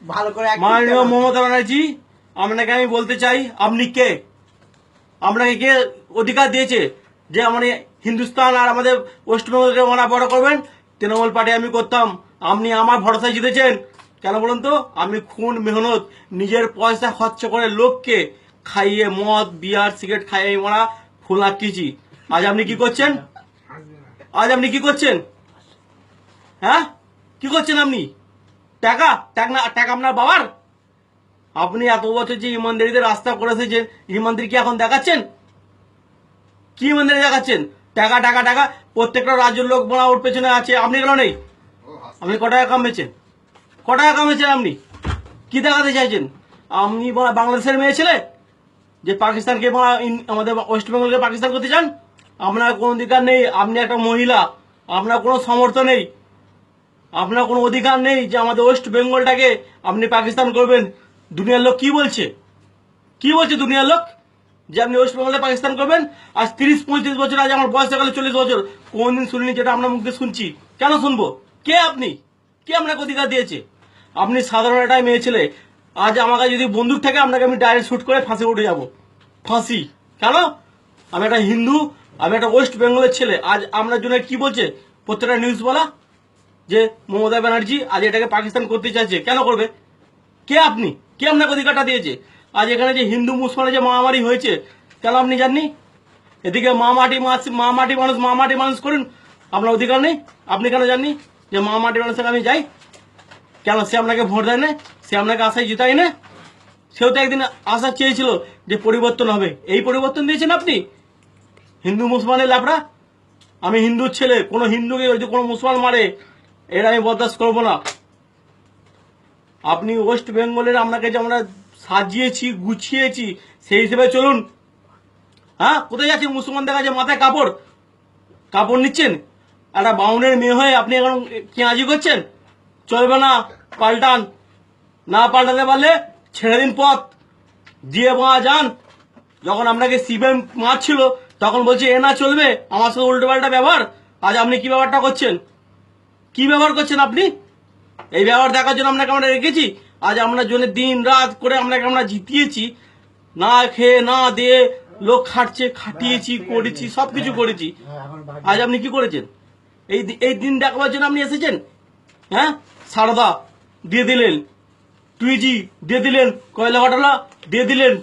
ভালো করে মাননীয় মমতা ব্যানার্জি, আপনাকে আমি বলতে চাই, আপনি কে? আপনাকে কে অধিকার দিয়েছে যে মানে হিন্দুস্তান আর আমাদের ওয়েস্টবেঙ্গলকে মানা বড় করবেন? তৃণমূল পার্টি আমি করতাম, আপনি আমার ভরসায় জিতেছেন। কেন বলুন তো? আমি খুন মেহনত নিজের পয়সা খরচ করে লোককে খাইয়ে মদ বিয়ার সিগারেট খাইয়ে মারা ফুল আটকেছি। আজ আপনি কি করছেন? আজ আপনি কি করছেন? হ্যাঁ, কি করছেন আপনি? টাকা টাকা টাকা আপনার বাবার? আপনি এত বছর যে ইমানদারিতে রাস্তা করে এসেছেন, ইমানদারি কি এখন দেখাচ্ছেন? কি ইমানদারি দেখাচ্ছেন? টাকা টাকা টাকা, প্রত্যেকটা রাজ্যের লোক বলা ওর পেছনে আছে, আপনি কেন নেই? আপনি ক টাকা কামিয়েছেন? ক টাকা কামিয়েছেন আপনি? কি দেখাতে চাইছেন? আপনি বাংলাদেশের মেয়ে ছেলে যে পাকিস্তানকে আমাদের ওয়েস্ট বেঙ্গলকে পাকিস্তান করতে চান? আপনার কোনো অধিকার নেই। আপনি একটা মহিলা, আপনার কোনো সমর্থন নেই, আপনার কোনো অধিকার নেই যে আমাদের ওয়েস্ট বেঙ্গলটাকে আপনি পাকিস্তান করবেন। দুনিয়ার লোক কি বলছে? কি বলছে দুনিয়ার লোক যে আপনি ওয়েস্ট বেঙ্গলে পাকিস্তান করবেন? আজ 30-35 বছর, আজ আমার বয়স গেল 40 বছর, কোনদিন শুনিনি যেটা আপনার মুখে শুনছি। কেন শুনবো? কে আপনি? কে আপনাকে অধিকার দিয়েছে? আপনি সাধারণ একটা মেয়ে ছেলে। আজ আমাকে যদি বন্দুক থাকে, আপনাকে আমি ডাইরেক্ট শুট করে ফাঁসি উঠে যাব। ফাঁসি কেন? আমি একটা হিন্দু, আমি একটা ওয়েস্ট বেঙ্গলের ছেলে। আজ আপনার জন্য কি বলছে প্রত্যেকটা নিউজ বলা যে মমতা ব্যানার্জি আজ এটাকে পাকিস্তান করতে চাইছে? কেন করবে? কে আপনি? কে আপনাকে অধিকারটা দিয়েছে? আজ এখানে যে হিন্দু মুসলমানের যে মহামারী হয়েছে, কেন আপনি জাননি? এদিকে মা মাটি মানুষ করুন, আপনার অধিকার নেই? আপনি কেন জাননি যে মা মাটি মানুষের আমি যাই? কেন সে আপনাকে ভোট দেয় না? সে আপনাকে আশায় জিতায় না? সেও তো একদিন আশা চেয়েছিল যে পরিবর্তন হবে। এই পরিবর্তন দিয়েছেন আপনি? হিন্দু মুসলমানের লাফড়া। আমি হিন্দুর ছেলে, কোনো হিন্দুকে যদি কোনো মুসলমান মারে, এর আমি বরদাস্ত করবো না। আপনি ওয়েস্ট বেঙ্গলের, আপনাকে যে আমরা সাজিয়েছি গুছিয়েছি, সেই হিসেবে চলুন। হ্যাঁ, কোথায় যাচ্ছেন? মুসলমানদের কাছে মাথায় কাপড় কাপড় নিচ্ছেন? একটা বাউনের মেয়ে হয়ে আপনি এখন কেঁয়াজি করছেন? চলবে না, পাল্টান। না পাল্টাতে পারলে ছেড়ে দিন পথ, দিয়ে যান। যখন আপনাকে সিপিএম মারছিল তখন বলছে এ না চলবে, আমার সাথে উল্টো পাল্টা ব্যবহার। আজ আপনি কি ব্যবহারটা করছেন? কি ব্যবহার করছেন আপনি? এই ব্যবহার দেখার জন্য আপনাকে আমরা রেখেছি। আজ আপনার জন্য দিন রাত করে আপনাকে আমরা জিতিয়েছি, না খেয়ে না দিয়ে লোক খাটিয়েছি, করেছি, সবকিছু করেছি। আজ আপনি কি করেছেন? এই দিন দেখাবার জন্য আপনি এসেছেন? হ্যাঁ, সারদা দিয়ে দিলেন, টুইজি দিয়ে দিলেন, কয়লা ঘাটালা দিয়ে দিলেন,